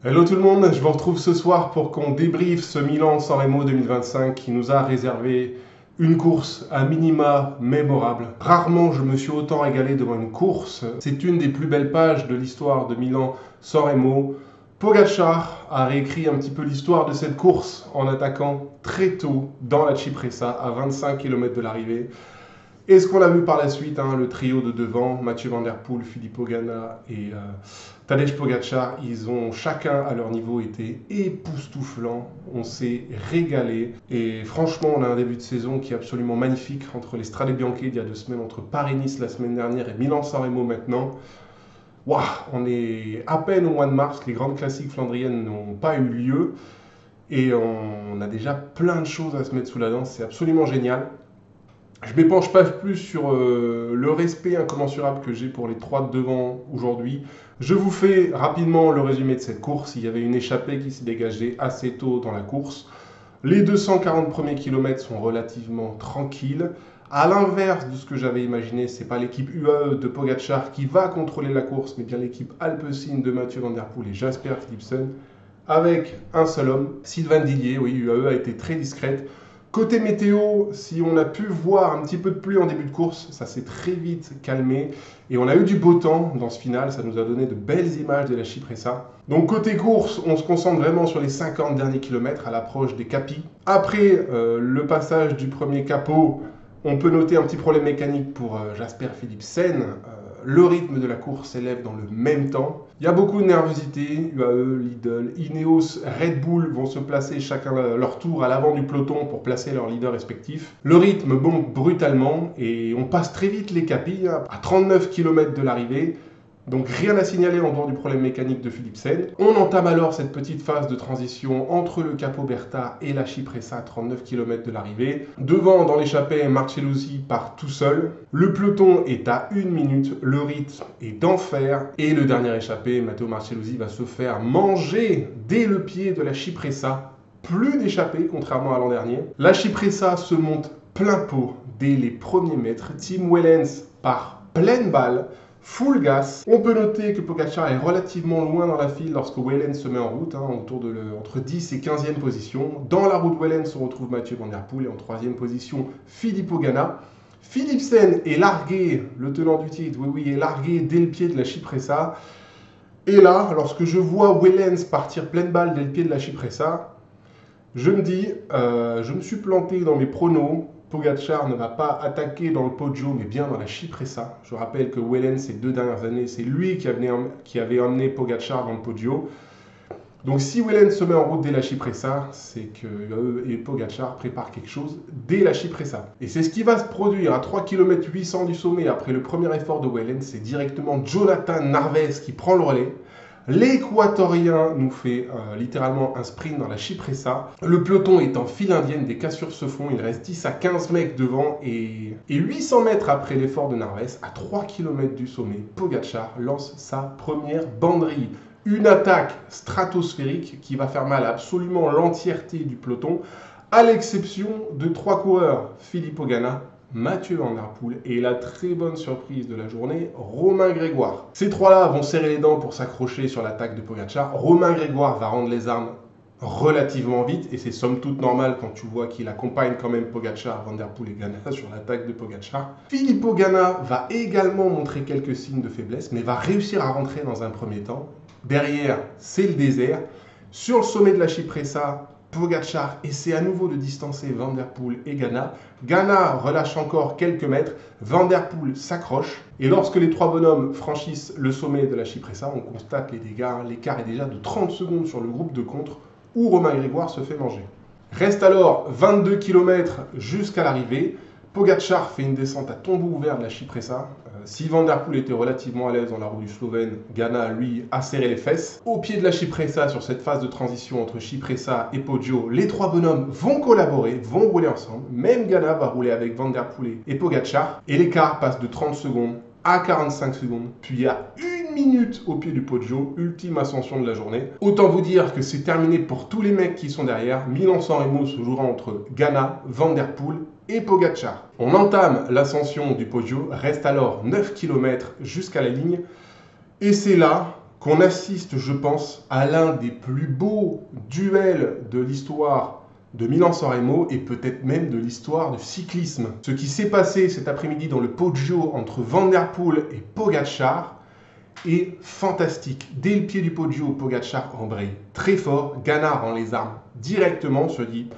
Hello tout le monde, je vous retrouve ce soir pour qu'on débriefe ce Milan-San Remo 2025 qui nous a réservé une course à minima mémorable. Rarement je me suis autant régalé devant une course. C'est une des plus belles pages de l'histoire de Milan-San Remo. Pogačar a réécrit un petit peu l'histoire de cette course en attaquant très tôt dans la Cipressa à 25 km de l'arrivée. Et ce qu'on a vu par la suite, le trio de devant, Mathieu Van Der Poel, Filippo Ganna et Tadej Pogačar, ils ont chacun à leur niveau été époustouflants. On s'est régalé. Et franchement, on a un début de saison qui est absolument magnifique entre les Strade Bianche d'il y a 2 semaines, entre Paris-Nice la semaine dernière et Milan-San Remo maintenant. Waouh, on est à peine au mois de mars, les grandes classiques flandriennes n'ont pas eu lieu. Et on a déjà plein de choses à se mettre sous la dent, c'est absolument génial. Je m'épanche pas plus sur le respect incommensurable que j'ai pour les trois de devant aujourd'hui. Je vous fais rapidement le résumé de cette course. Il y avait une échappée qui s'est dégagée assez tôt dans la course. Les 240 premiers kilomètres sont relativement tranquilles. À l'inverse de ce que j'avais imaginé, c'est pas l'équipe UAE de Pogačar qui va contrôler la course, mais bien l'équipe Alpecin de Mathieu Van Der Poel et Jasper Philipsen, avec un seul homme, Sylvain Dillier. Oui, UAE a été très discrète. Côté météo, si on a pu voir un petit peu de pluie en début de course, ça s'est très vite calmé. Et on a eu du beau temps dans ce final, ça nous a donné de belles images de la Cipressa. Donc côté course, on se concentre vraiment sur les 50 derniers kilomètres à l'approche des capis. Après le passage du premier capot, on peut noter un petit problème mécanique pour Jasper Philipsen. Le rythme de la course s'élève dans le même temps. Il y a beaucoup de nervosité. UAE, Lidl, Ineos, Red Bull vont se placer chacun leur tour à l'avant du peloton pour placer leurs leaders respectifs. Le rythme bombe brutalement et on passe très vite les capis à 39 km de l'arrivée. Donc rien à signaler en dehors du problème mécanique de Philipsen. On entame alors cette petite phase de transition entre le Capo Berta et la Cipressa à 39 km de l'arrivée. Devant, dans l'échappée, Marcellozzi part tout seul. Le peloton est à 1 minute, le rythme est d'enfer. Et le dernier échappé, Matteo Marcellozzi, va se faire manger dès le pied de la Cipressa. Plus d'échappée, contrairement à l'an dernier. La Cipressa se monte plein pot dès les premiers mètres. Tim Wellens part pleine balle. Full gas. On peut noter que Pogačar est relativement loin dans la file lorsque Wellens se met en route, entre 10 et 15e position. Dans la route Wellens, on retrouve Mathieu Van Der Poel et en 3e position Filippo Ganna. Philipsen est largué, le tenant du titre, est largué dès le pied de la Cipressa. Et là, lorsque je vois Wellens partir pleine balle dès le pied de la Cipressa, je me dis, je me suis planté dans mes pronos. Pogačar ne va pas attaquer dans le Poggio, mais bien dans la Cipressa. Je rappelle que Wellens, ces 2 dernières années, c'est lui qui avait emmené Pogačar dans le Poggio. Donc si Wellens se met en route dès la Cipressa, c'est que et Pogačar préparent quelque chose dès la Cipressa. Et c'est ce qui va se produire à 3 km 800 du sommet après le premier effort de Wellens. C'est directement Jonathan Narvaez qui prend le relais. L'Équatorien nous fait littéralement un sprint dans la Cipressa. Le peloton est en file indienne, des cassures se font. Il reste 10 à 15 mecs devant et 800 mètres après l'effort de Narvaez, à 3 km du sommet, Pogačar lance sa première banderille. Une attaque stratosphérique qui va faire mal à absolument l'entièreté du peloton, à l'exception de 3 coureurs, Filippo Ganna, Mathieu Van Der Poel et la très bonne surprise de la journée, Romain Grégoire. Ces trois-là vont serrer les dents pour s'accrocher sur l'attaque de Pogačar. Romain Grégoire va rendre les armes relativement vite et c'est somme toute normal quand tu vois qu'il accompagne quand même Pogačar, Van Der Poel et Ganna sur l'attaque de Pogačar. Filippo Ganna va également montrer quelques signes de faiblesse mais va réussir à rentrer dans un premier temps. Derrière, c'est le désert. Sur le sommet de la Cipressa, Pogačar essaie à nouveau de distancer Van Der Poel et Ganna. Ganna relâche encore quelques mètres. Van Der Poel s'accroche. Et lorsque les 3 bonhommes franchissent le sommet de la Cipressa, on constate les dégâts. L'écart est déjà de 30 secondes sur le groupe de contre où Romain Grégoire se fait manger. Reste alors 22 km jusqu'à l'arrivée. Pogačar fait une descente à tombeau ouvert de la Cipressa. Si Van Der Poel était relativement à l'aise dans la roue du Slovène, Ganna, lui, a serré les fesses. Au pied de la Cipressa, sur cette phase de transition entre Cipressa et Poggio, les 3 bonhommes vont collaborer, vont rouler ensemble. Même Ganna va rouler avec Van Der Poel et Pogačar. Et l'écart passe de 30 secondes à 45 secondes, puis à 1 minute au pied du Poggio, ultime ascension de la journée. Autant vous dire que c'est terminé pour tous les mecs qui sont derrière. Milan-San Remo se jouera entre Ganna, Van Der Poel et Pogačar. On entame l'ascension du Poggio, reste alors 9 km jusqu'à la ligne, et c'est là qu'on assiste, je pense, à l'un des plus beaux duels de l'histoire de Milan-San Remo et peut-être même de l'histoire du cyclisme. Ce qui s'est passé cet après-midi dans le Poggio entre Van der Poel et Pogačar est fantastique. Dès le pied du Poggio, Pogačar embraye très fort. Ganna rend les armes directement, se dit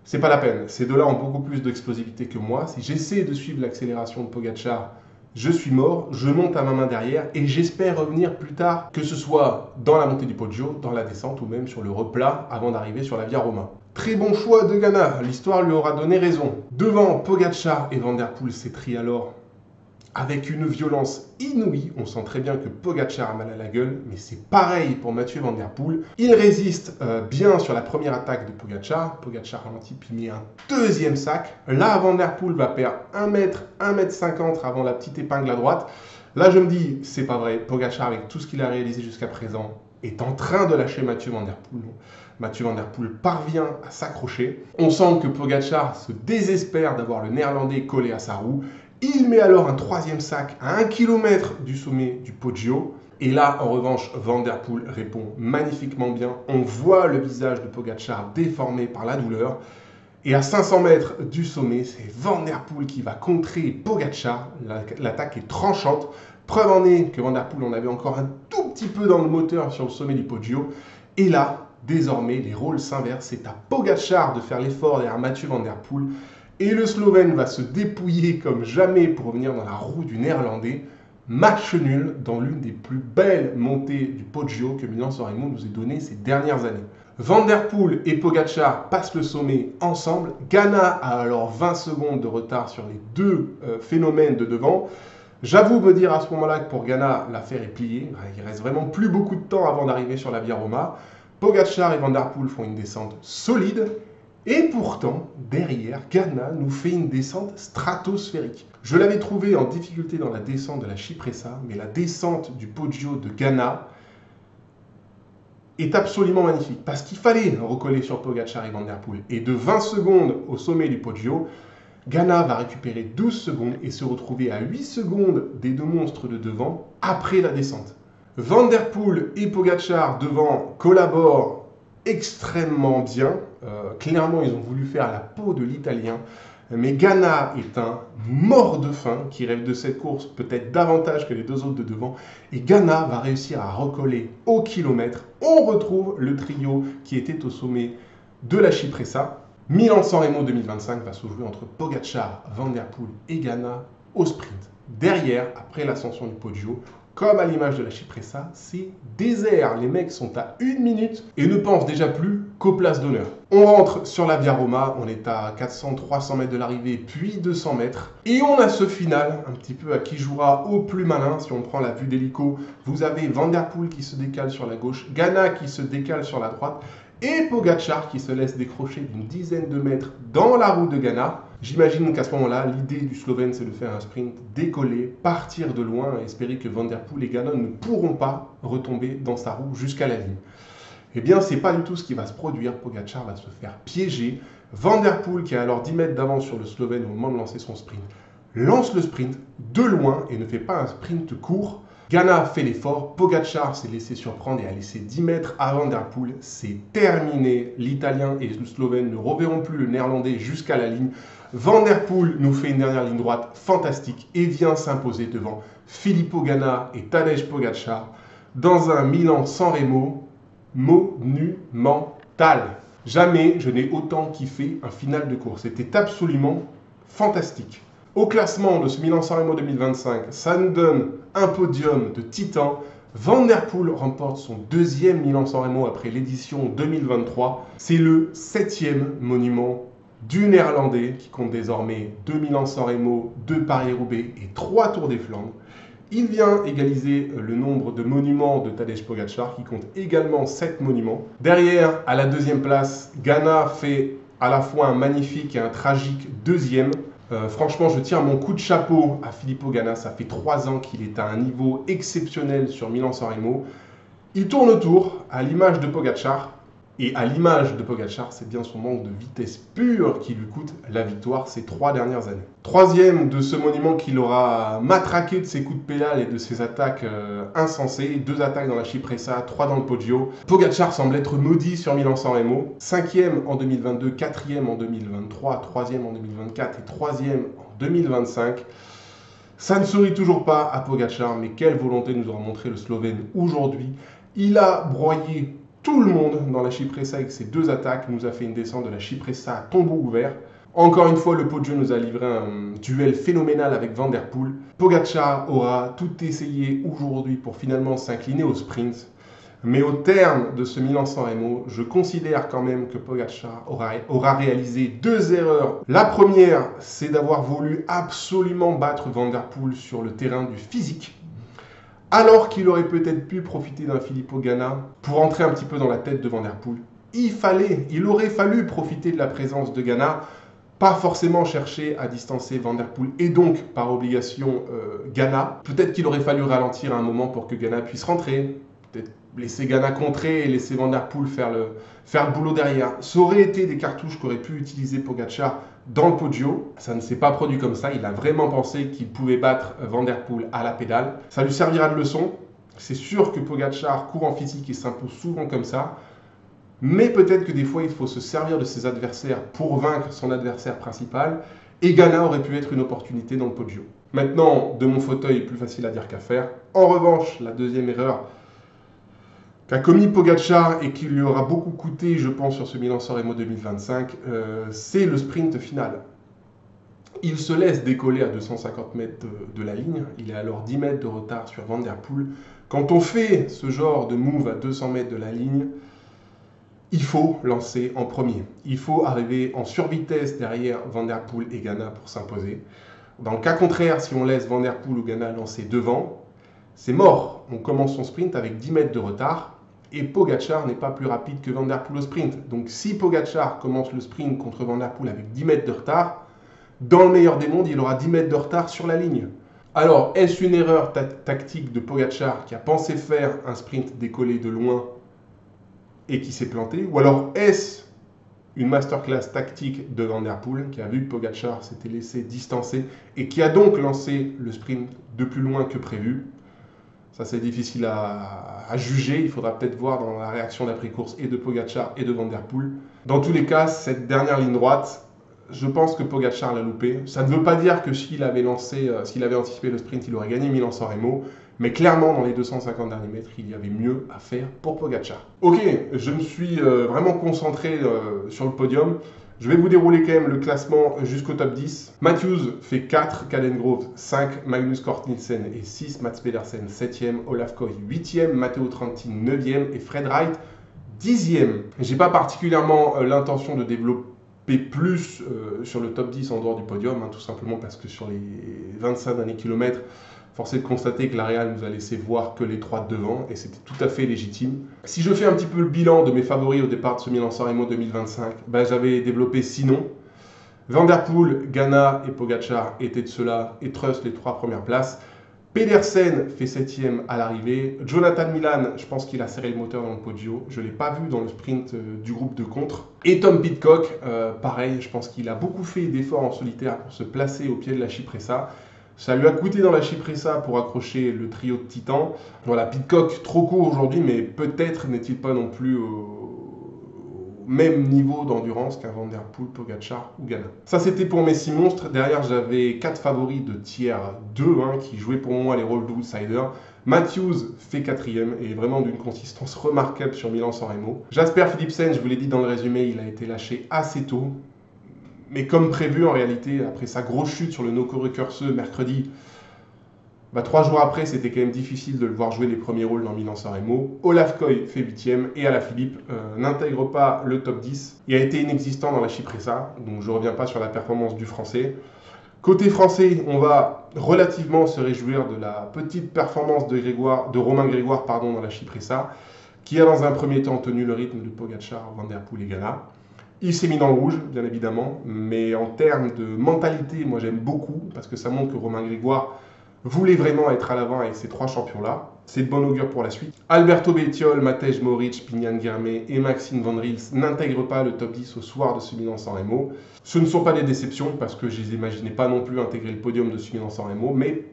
c'est pas la peine. Ces deux-là ont beaucoup plus d'explosivité que moi. Si j'essaie de suivre l'accélération de Pogačar, je suis mort, je monte à ma main derrière et j'espère revenir plus tard, que ce soit dans la montée du Poggio, dans la descente ou même sur le replat avant d'arriver sur la Via Roma. Très bon choix de Ganna, l'histoire lui aura donné raison. Devant, Pogačar et Van der Poel s'étrient alors avec une violence inouïe. On sent très bien que Pogačar a mal à la gueule, mais c'est pareil pour Mathieu Van der Poel. Il résiste bien sur la première attaque de Pogačar. Pogačar ralentit puis met un deuxième sac. Là, Van der Poel va perdre 1 mètre, 1 mètre 50 avant la petite épingle à droite. Là, je me dis, c'est pas vrai. Pogačar, avec tout ce qu'il a réalisé jusqu'à présent, est en train de lâcher Mathieu Van der Poel. Mathieu Van der Poel parvient à s'accrocher. On sent que Pogačar se désespère d'avoir le Néerlandais collé à sa roue. Il met alors un troisième sac à 1 km du sommet du Poggio. Et là, en revanche, Van der Poel répond magnifiquement bien. On voit le visage de Pogačar déformé par la douleur. Et à 500 mètres du sommet, c'est Van der Poel qui va contrer Pogačar. L'attaque est tranchante. Preuve en est que Van der Poel en avait encore un tout petit peu dans le moteur sur le sommet du Poggio. Et là, désormais, les rôles s'inversent. C'est à Pogačar de faire l'effort derrière Mathieu Van der Poel. Et le Slovène va se dépouiller comme jamais pour revenir dans la roue du Néerlandais. Match nul dans l'une des plus belles montées du Poggio que Milan-San Remo nous ait donné ces dernières années. Van der Poel et Pogačar passent le sommet ensemble. Ganna a alors 20 secondes de retard sur les deux phénomènes de devant. J'avoue me dire à ce moment-là que pour Ganna, l'affaire est pliée. Il reste vraiment plus beaucoup de temps avant d'arriver sur la Via Roma. Pogačar et Van der Poel font une descente solide. Et pourtant, derrière, Ganna nous fait une descente stratosphérique. Je l'avais trouvé en difficulté dans la descente de la Cipressa, mais la descente du Poggio de Ganna est absolument magnifique. Parce qu'il fallait recoller sur Pogačar et Van der Poel. Et de 20 secondes au sommet du Poggio, Ganna va récupérer 12 secondes et se retrouver à 8 secondes des deux monstres de devant après la descente. Van der Poel et Pogačar devant collaborent extrêmement bien. Clairement, ils ont voulu faire la peau de l'Italien. Mais Ganna est un mort de faim qui rêve de cette course peut-être davantage que les deux autres de devant. Et Ganna va réussir à recoller au kilomètre. On retrouve le trio qui était au sommet de la Cipressa. Milan-San Remo 2025 va se jouer entre Pogačar, Van der Poel et Ganna au sprint. Derrière, après l'ascension du Poggio, comme à l'image de la Cipressa, c'est désert. Les mecs sont à 1 minute et ne pensent déjà plus qu'aux places d'honneur. On rentre sur la Via Roma, on est à 400-300 mètres de l'arrivée, puis 200 mètres. Et on a ce final, un petit peu à qui jouera au plus malin. Si on prend la vue d'hélico, vous avez Van der Poel qui se décale sur la gauche, Ganna qui se décale sur la droite, et Pogačar qui se laisse décrocher d'une dizaine de mètres dans la roue de Ganna. J'imagine qu'à ce moment-là, l'idée du Slovène, c'est de faire un sprint, décoller, partir de loin et espérer que Van der Poel et Ganna ne pourront pas retomber dans sa roue jusqu'à la ligne. Eh bien, c'est pas du tout ce qui va se produire. Pogačar va se faire piéger. Van der Poel, qui a alors 10 mètres d'avance sur le Slovène au moment de lancer son sprint, lance le sprint de loin et ne fait pas un sprint court. Ganna fait l'effort, Pogačar s'est laissé surprendre et a laissé 10 mètres à Van der Poel. C'est terminé. L'Italien et le Slovène ne reverront plus le Néerlandais jusqu'à la ligne. Van der Poel nous fait une dernière ligne droite fantastique et vient s'imposer devant Filippo Ganna et Tadej Pogačar dans un Milan-San Remo monumental. Jamais je n'ai autant kiffé un final de course. C'était absolument fantastique. Au classement de ce Milan-San Remo 2025, ça nous donne un podium de titan. Van der Poel remporte son deuxième Milan-San Remo après l'édition 2023. C'est le 7e monument du Néerlandais qui compte désormais 2 Milan-San Remo, 2 Paris-Roubaix et 3 Tours des Flandres. Il vient égaliser le nombre de monuments de Tadej Pogačar qui compte également 7 monuments. Derrière, à la deuxième place, Ganna fait à la fois un magnifique et un tragique deuxième. Franchement, je tire mon coup de chapeau à Filippo Ganna. Ça fait 3 ans qu'il est à un niveau exceptionnel sur Milan-San Remo. Il tourne autour, à l'image de Pogačar. Et à l'image de Pogačar, c'est bien son manque de vitesse pure qui lui coûte la victoire ces 3 dernières années. Troisième de ce monument qu'il aura matraqué de ses coups de pédale et de ses attaques insensées. 2 attaques dans la Cipressa, 3 dans le Poggio. Pogačar semble être maudit sur Milan-San Remo. 5e en 2022, 4e en 2023, 3e en 2024 et 3e en 2025. Ça ne sourit toujours pas à Pogačar, mais quelle volonté nous aura montré le Slovène aujourd'hui. Il a broyé tout le monde dans la Cipressa avec ses 2 attaques, nous a fait une descente de la Cipressa à tombeau ouvert. Encore une fois, le Poggio nous a livré un duel phénoménal avec Van der Poel. Pogačar aura tout essayé aujourd'hui pour finalement s'incliner au sprint. Mais au terme de ce Milan-San Remo, je considère quand même que Pogačar aura réalisé 2 erreurs. La première, c'est d'avoir voulu absolument battre Van der Poel sur le terrain du physique, alors qu'il aurait peut-être pu profiter d'un Filippo Ganna pour entrer un petit peu dans la tête de Van der Poel. Il aurait fallu profiter de la présence de Ganna, pas forcément chercher à distancer Van der Poel et donc par obligation Ganna. Peut-être qu'il aurait fallu ralentir à un moment pour que Ganna puisse rentrer, peut-être laisser Ganna contrer et laisser Van der Poel faire le boulot derrière. Ça aurait été des cartouches qu'aurait pu utiliser Pogačar dans le Poggio. Ça ne s'est pas produit comme ça. Il a vraiment pensé qu'il pouvait battre Van der Poel à la pédale. Ça lui servira de leçon. C'est sûr que Pogačar court en physique et s'impose souvent comme ça. Mais peut-être que des fois, il faut se servir de ses adversaires pour vaincre son adversaire principal. Et Ganna aurait pu être une opportunité dans le Poggio. Maintenant, de mon fauteuil, plus facile à dire qu'à faire. En revanche, la deuxième erreur qu'a commis Pogačar et qui lui aura beaucoup coûté, je pense, sur ce Milan-San Remo 2025, c'est le sprint final. Il se laisse décoller à 250 mètres de la ligne. Il est alors 10 mètres de retard sur Van der Poel. Quand on fait ce genre de move à 200 mètres de la ligne, il faut lancer en premier. Il faut arriver en survitesse derrière Van der Poel et Ganna pour s'imposer. Dans le cas contraire, si on laisse Van der Poel ou Ganna lancer devant, c'est mort. On commence son sprint avec 10 mètres de retard et Pogačar n'est pas plus rapide que Van der Poel au sprint. Donc si Pogačar commence le sprint contre Van der Poel avec 10 mètres de retard, dans le meilleur des mondes, il aura 10 mètres de retard sur la ligne. Alors, est-ce une erreur tactique de Pogačar qui a pensé faire un sprint décollé de loin et qui s'est planté? Ou alors est-ce une masterclass tactique de Van der Poel qui a vu que Pogačar s'était laissé distancer et qui a donc lancé le sprint de plus loin que prévu? Ça, c'est difficile à juger. Il faudra peut-être voir dans la réaction d'après-course et de Pogačar et de Van der Poel. Dans tous les cas, cette dernière ligne droite, je pense que Pogačar l'a loupé. Ça ne veut pas dire que s'il avait anticipé le sprint, il aurait gagné Milan-San Remo. Mais clairement, dans les 250 derniers mètres, il y avait mieux à faire pour Pogačar. Ok, je me suis vraiment concentré sur le podium. Je vais vous dérouler quand même le classement jusqu'au top 10. Matthews fait 4, Cadengrove 5, Magnus Cort Nielsen est 6, Mats Pedersen 7e, Olaf Koy 8e, Matteo Trentin 9e et Fred Wright 10e. J'ai pas particulièrement l'intention de développer plus sur le top 10 en dehors du podium, tout simplement parce que sur les 25 derniers kilomètres, force est de constater que la Real nous a laissé voir que les 3 de devant et c'était tout à fait légitime. Si je fais un petit peu le bilan de mes favoris au départ de ce Milan-San Remo 2025, j'avais développé 6 noms. Van der Poel, Ganna et Pogačar étaient de ceux-là et Trust les 3 premières places. Pedersen fait 7e à l'arrivée. Jonathan Milan, je pense qu'il a serré le moteur dans le Poggio. Je ne l'ai pas vu dans le sprint du groupe de contre. Et Tom Pidcock, pareil, je pense qu'il a beaucoup fait d'efforts en solitaire pour se placer au pied de la Cipressa. Ça lui a coûté dans la Cipressa pour accrocher le trio de titans. Voilà, Pidcock trop court aujourd'hui, mais peut-être n'est-il pas non plus au même niveau d'endurance qu'un Van der Poel, Pogačar ou Ganna. Ça, c'était pour mes 6 monstres. Derrière, j'avais 4 favoris de tier 2 qui jouaient pour moi les rôles d'outsider. Matthews fait 4e et est vraiment d'une consistance remarquable sur Milan-San Remo. Jasper Philipsen, je vous l'ai dit dans le résumé, il a été lâché assez tôt. Mais comme prévu, en réalité, après sa grosse chute sur le Noco Recurse mercredi, 3 jours après, c'était quand même difficile de le voir jouer les premiers rôles dans Milan-San Remo. Olaf Koy fait 8e et Alaphilippe n'intègre pas le top 10 et a été inexistant dans la Cipressa. Donc je ne reviens pas sur la performance du Français. Côté français, on va relativement se réjouir de la petite performance de Romain Grégoire dans la Cipressa, qui a dans un premier temps tenu le rythme de Pogačar, Van der Poel et Ganna. Il s'est mis dans le rouge, bien évidemment, mais en termes de mentalité, moi j'aime beaucoup, parce que ça montre que Romain Grégoire voulait vraiment être à l'avant avec ces 3 champions-là. c'est de bon augure pour la suite. Alberto Bettiol, Matej Moric, Pignan Guermé et Maxime Van Rils n'intègrent pas le top 10 au soir de ce Milan-San Remo. Ce ne sont pas des déceptions parce que je les imaginais pas non plus intégrer le podium de ce Milan-San Remo, mais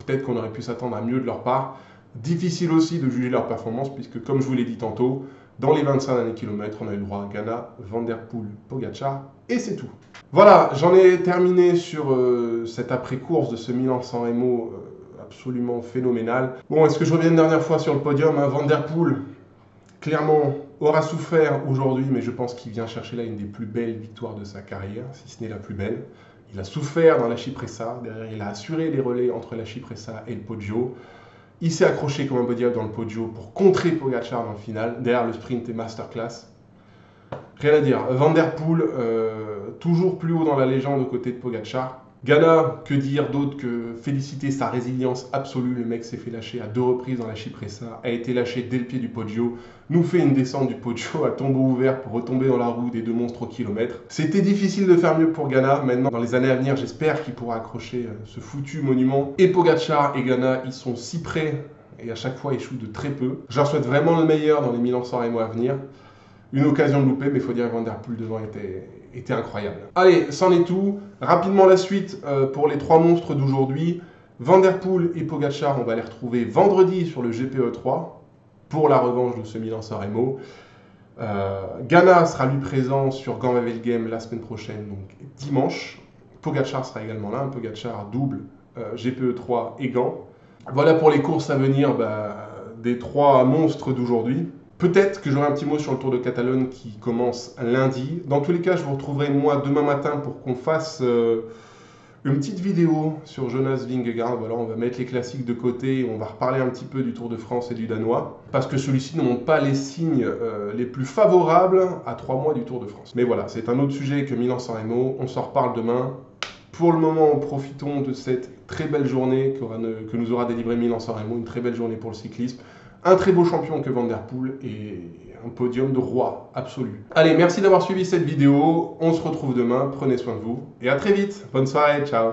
peut-être qu'on aurait pu s'attendre à mieux de leur part. Difficile aussi de juger leur performance puisque, comme je vous l'ai dit tantôt, dans les 25 derniers kilomètres, on a eu le droit à Ganna, Van Der Poel, Pogačar et c'est tout. Voilà, j'en ai terminé sur cette après-course de ce Milan-San Remo absolument phénoménal. Bon, est-ce que je reviens une dernière fois sur le podium, hein? Van Der Poel, clairement, aura souffert aujourd'hui, mais je pense qu'il vient chercher là une des plus belles victoires de sa carrière, si ce n'est la plus belle. Il a souffert dans la Cipressa, derrière il a assuré les relais entre la Cipressa et le Poggio. Il s'est accroché comme un body dans le Poggio pour contrer Pogačar dans le final, derrière le sprint et masterclass. Rien à dire, Van Der Poel, toujours plus haut dans la légende aux côtés de Pogačar. Ganna, que dire d'autre que féliciter sa résilience absolue. Le mec s'est fait lâcher à 2 reprises dans la Cipressa, a été lâché dès le pied du Poggio, nous fait une descente du Poggio à tombeau ouvert pour retomber dans la roue des 2 monstres au kilomètre. C'était difficile de faire mieux pour Ganna. Maintenant, dans les années à venir, j'espère qu'il pourra accrocher ce foutu monument. Et Pogačar et Ganna, ils sont si près et à chaque fois échouent de très peu. Je leur souhaite vraiment le meilleur dans les Milan-San Remo à venir. Une occasion de louper, mais il faut dire que Van Der Poel devant était incroyable. Allez, c'en est tout. Rapidement la suite pour les 3 monstres d'aujourd'hui. Van Der Poel et Pogačar, on va les retrouver vendredi sur le GPE 3 pour la revanche de ce Milan-San Remo. Ganna sera lui présent sur Gand-Wevelgem la semaine prochaine, donc dimanche. Pogačar sera également là, un Pogačar double GPE 3 et Gand. Voilà pour les courses à venir des 3 monstres d'aujourd'hui. Peut-être que j'aurai un petit mot sur le Tour de Catalogne qui commence lundi. Dans tous les cas, je vous retrouverai moi demain matin pour qu'on fasse une petite vidéo sur Jonas Vingegaard. Voilà, on va mettre les classiques de côté, on va reparler un petit peu du Tour de France et du Danois, parce que celui-ci ne montre pas les signes les plus favorables à 3 mois du Tour de France. Mais voilà, c'est un autre sujet que Milan-San Remo, on s'en reparle demain. Pour le moment, profitons de cette très belle journée que nous aura délivré Milan-San Remo, une très belle journée pour le cyclisme. Un très beau champion que Van Der Poel et un podium de roi absolu. Allez, merci d'avoir suivi cette vidéo. On se retrouve demain. Prenez soin de vous et à très vite. Bonne soirée. Ciao.